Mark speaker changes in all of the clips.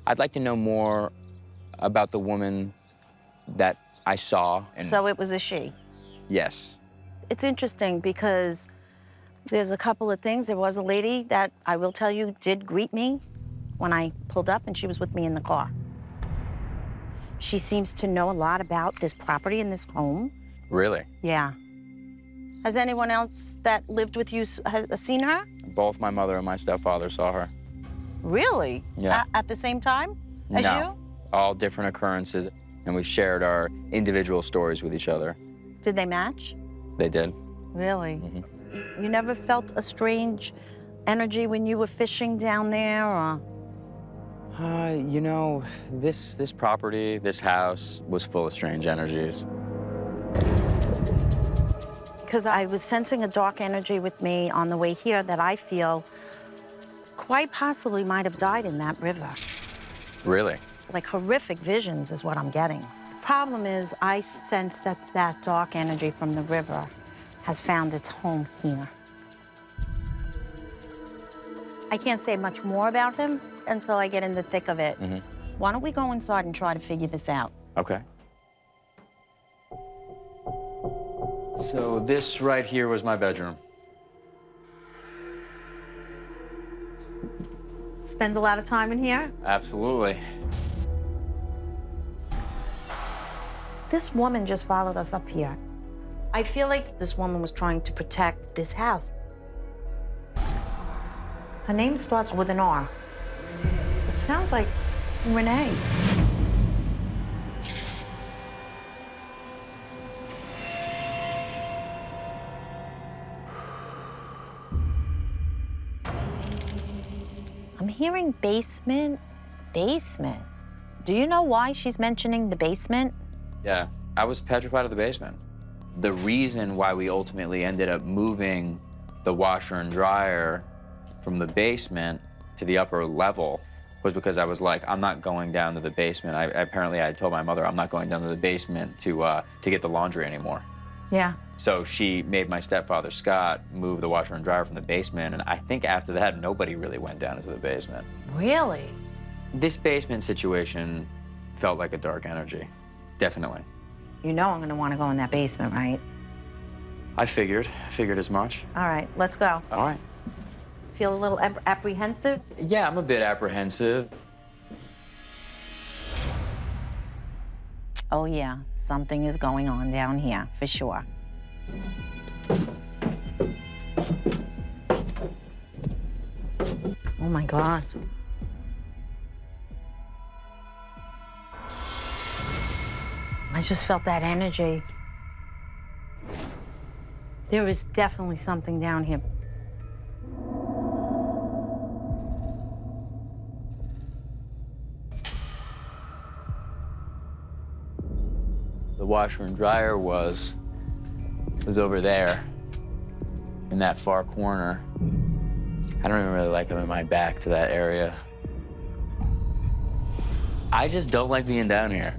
Speaker 1: I'd like to know more about the woman that I saw. And
Speaker 2: So it was a she.
Speaker 1: yes.
Speaker 2: It's interesting because there's a couple of things. There was a lady that I will tell you did greet me when I pulled up, and she was with me in the car. She seems to know a lot about this property and this home.
Speaker 1: Really?
Speaker 2: Yeah. Has anyone else that lived with you has seen her?
Speaker 1: Both my mother and my stepfather saw her.
Speaker 2: Really?
Speaker 1: Yeah.
Speaker 2: At the same time as
Speaker 1: No.
Speaker 2: you?
Speaker 1: All different occurrences, and we shared our individual stories with each other.
Speaker 2: Did they match?
Speaker 1: They did.
Speaker 2: Really?
Speaker 1: Mhm.
Speaker 2: You never felt a strange energy when you were fishing down there, or?
Speaker 1: You know, this property, this house was full of strange energies.
Speaker 2: Because I was sensing a dark energy with me on the way here that I feel quite possibly might have died in that river.
Speaker 1: Really?
Speaker 2: Like horrific visions is what I'm getting. The problem is I sense that that dark energy from the river has found its home here. I can't say much more about him until I get in the thick of it.
Speaker 1: Mm-hmm.
Speaker 2: Why don't we go inside and try to figure this out?
Speaker 1: Okay. So this right here was my bedroom.
Speaker 2: Spend a lot of time in here?
Speaker 1: Absolutely.
Speaker 2: This woman just followed us up here. I feel like this woman was trying to protect this house. Her name starts with an R. It sounds like Renee. I'm hearing basement, basement. Do you know why she's mentioning the basement?
Speaker 1: Yeah, I was petrified of the basement. The reason why we ultimately ended up moving the washer and dryer from the basement to the upper level was because I was like, I'm not going down to the basement. Apparently I told my mother I'm not going down to the basement to get the laundry anymore.
Speaker 2: Yeah.
Speaker 1: So she made my stepfather, Scott, move the washer and dryer from the basement, and I think after that, nobody really went down into the basement.
Speaker 2: Really?
Speaker 1: This basement situation felt like a dark energy, definitely.
Speaker 2: You know I'm gonna wanna go in that basement, right?
Speaker 1: I figured as much.
Speaker 2: All right, let's go.
Speaker 1: All right.
Speaker 2: Feel a little apprehensive?
Speaker 1: Yeah, I'm a bit apprehensive.
Speaker 2: Oh yeah, something is going on down here, for sure. Oh my God. I just felt that energy. There is definitely something down here.
Speaker 1: The washer and dryer was over there in that far corner. I don't even really like having my back to that area. I just don't like being down here.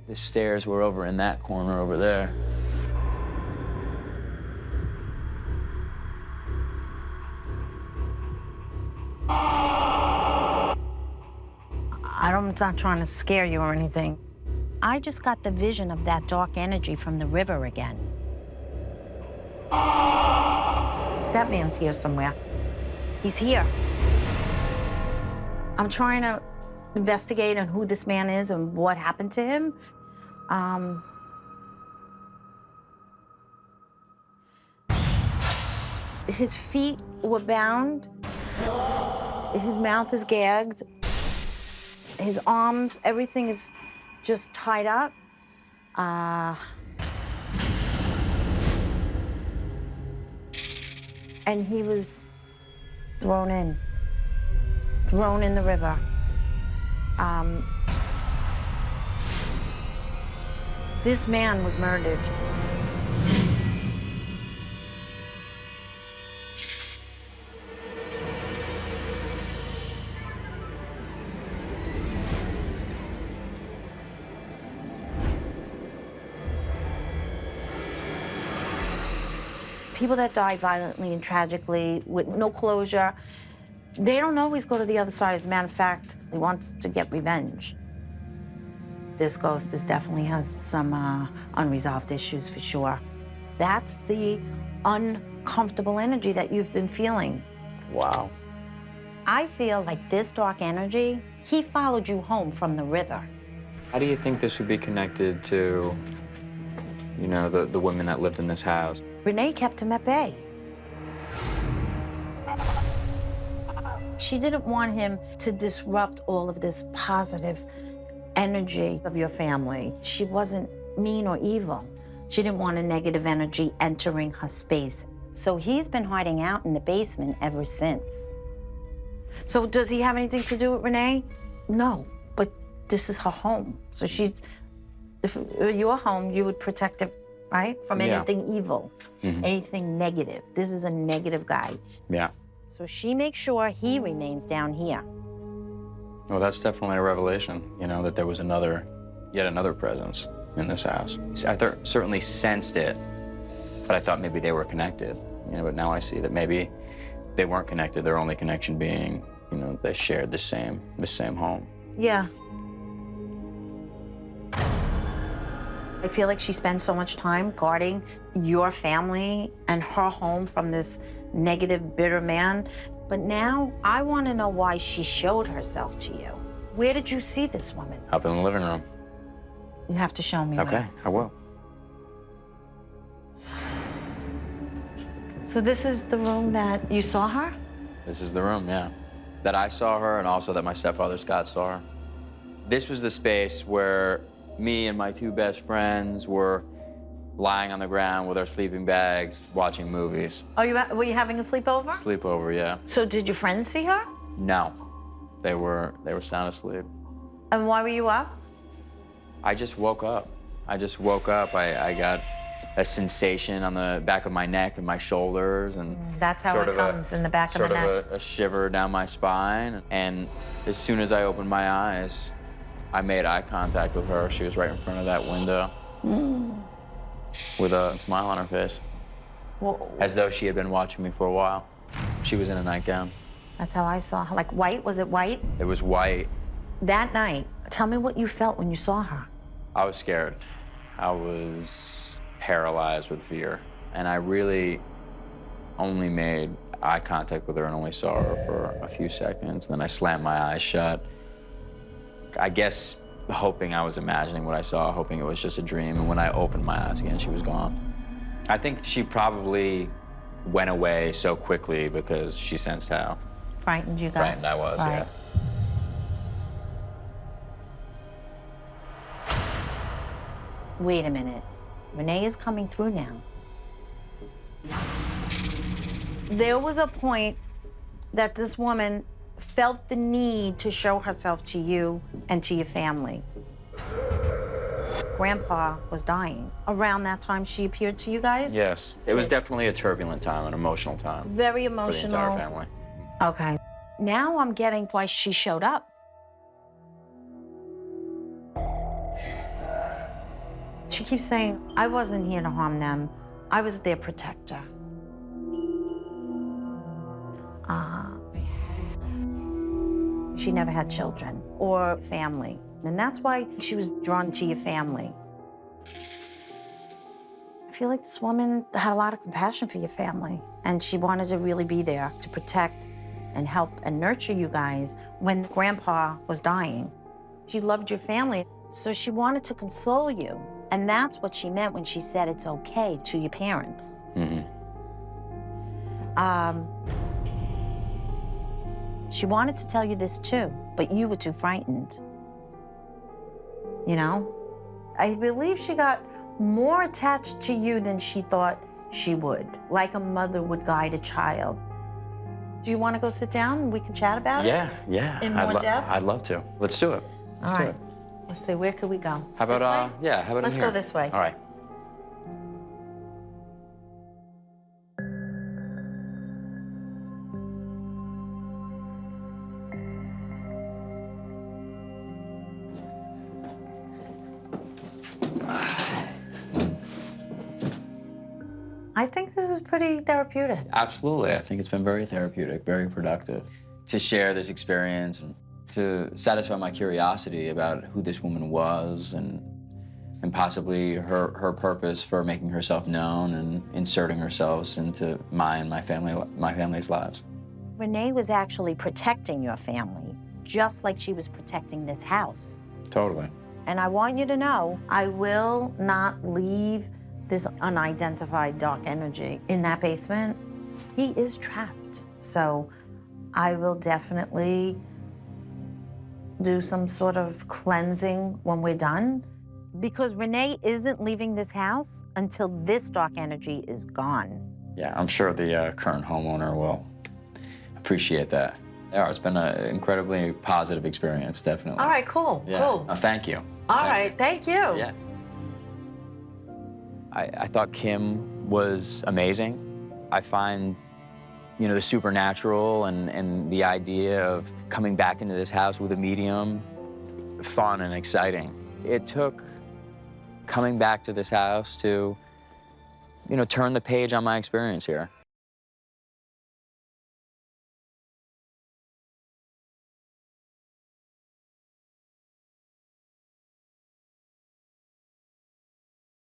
Speaker 1: The stairs were over in that corner over there.
Speaker 2: I'm not trying to scare you or anything. I just got the vision of that dark energy from the river again. That man's here somewhere. He's here. I'm trying to investigate on who this man is and what happened to him. His feet were bound. His mouth is gagged. His arms, everything is just tied up. And he was thrown in the river. This man was murdered. People that die violently and tragically with no closure, They don't always go to the other side. As a matter of fact, he wants to get revenge. This ghost definitely has some unresolved issues for sure. That's the uncomfortable energy that you've been feeling.
Speaker 1: Wow.
Speaker 2: I feel like this dark energy, he followed you home from the river.
Speaker 1: How do you think this would be connected to, you know, the women that lived in this house?
Speaker 2: Renee kept him at bay. She didn't want him to disrupt all of this positive energy of your family. She wasn't mean or evil. She didn't want a negative energy entering her space. So he's been hiding out in the basement ever since. So does he have anything to do with Renee? No, but this is her home. So if your home, you would protect it, right? From anything evil, anything negative. This is a negative guy.
Speaker 1: Yeah.
Speaker 2: So she makes sure he remains down here.
Speaker 1: Well, that's definitely a revelation, you know, that there was yet another presence in this house. I certainly sensed it, but I thought maybe they were connected, you know, but now I see that maybe they weren't connected, their only connection being, you know, they shared the same home.
Speaker 2: Yeah. I feel like she spends so much time guarding your family and her home from this negative, bitter man. But now I want to know why she showed herself to you. Where did you see this woman?
Speaker 1: Up in the living room.
Speaker 2: You have to show me.
Speaker 1: Okay,
Speaker 2: where.
Speaker 1: I will.
Speaker 2: So this is the room that you saw her?
Speaker 1: This is the room, yeah. That I saw her and also that my stepfather Scott saw her. This was the space where me and my two best friends were lying on the ground with our sleeping bags, watching movies.
Speaker 2: Oh, were you having a sleepover?
Speaker 1: Sleepover, yeah.
Speaker 2: So did your friends see her?
Speaker 1: No, they were sound asleep.
Speaker 2: And why were you up?
Speaker 1: I just woke up. I got a sensation on the back of my neck and my shoulders, and
Speaker 2: That's how it comes, in the back of the neck.
Speaker 1: Sort of a shiver down my spine. And as soon as I opened my eyes, I made eye contact with her. She was right in front of that window with a smile on her face, as though she had been watching me for a while. She was in a nightgown.
Speaker 2: That's how I saw her. Like white? Was it white?
Speaker 1: It was white.
Speaker 2: That night, tell me what you felt when you saw her.
Speaker 1: I was scared. I was paralyzed with fear. And I really only made eye contact with her and only saw her for a few seconds. Then I slammed my eyes shut. I guess hoping I was imagining what I saw, hoping it was just a dream. And when I opened my eyes again, she was gone. I think she probably went away so quickly because she sensed how
Speaker 2: Frightened you got?
Speaker 1: frightened I was,
Speaker 2: Right.
Speaker 1: yeah.
Speaker 2: Wait a minute. Renee is coming through now. There was a point that this woman felt the need to show herself to you and to your family. Grandpa was dying. Around that time, she appeared to you guys?
Speaker 1: Yes. It was definitely a turbulent time, an emotional time.
Speaker 2: Very
Speaker 1: For the
Speaker 2: emotional.
Speaker 1: entire family.
Speaker 2: Okay. Now I'm getting why she showed up. She keeps saying, I wasn't here to harm them. I was their protector. She never had children or family. And that's why she was drawn to your family. I feel like this woman had a lot of compassion for your family, and she wanted to really be there to protect and help and nurture you guys when Grandpa was dying. She loved your family, so she wanted to console you. And that's what she meant when she said it's okay to your parents. She wanted to tell you this too, but you were too frightened. You know? I believe she got more attached to you than she thought she would, like a mother would guide a child. Do you want to go sit down and we can chat about it?
Speaker 1: Yeah.
Speaker 2: In more depth?
Speaker 1: I'd love to. Let's do it. Let's do it.
Speaker 2: Let's see, where could we go?
Speaker 1: How about,
Speaker 2: This way?
Speaker 1: yeah, how about
Speaker 2: Let's
Speaker 1: in here?
Speaker 2: go this way.
Speaker 1: All right.
Speaker 2: I think this is pretty therapeutic.
Speaker 1: Absolutely. I think it's been very therapeutic, very productive. to share this experience and to satisfy my curiosity about who this woman was and possibly her purpose for making herself known and inserting herself into my and my family's lives.
Speaker 2: Renee was actually protecting your family, just like she was protecting this house.
Speaker 1: Totally.
Speaker 2: And I want you to know, I will not leave this unidentified dark energy in that basement. He is trapped. So I will definitely do some sort of cleansing when we're done, because Renee isn't leaving this house until this dark energy is gone.
Speaker 1: Yeah, I'm sure the current homeowner will appreciate that. Yeah, it's been an incredibly positive experience, definitely.
Speaker 2: All right, cool,
Speaker 1: Yeah.
Speaker 2: cool.
Speaker 1: Thank you.
Speaker 2: All right, thank you.
Speaker 1: Yeah. I thought Kim was amazing. I find, you know, the supernatural and the idea of coming back into this house with a medium fun and exciting. It took coming back to this house to, you know, turn the page on my experience here.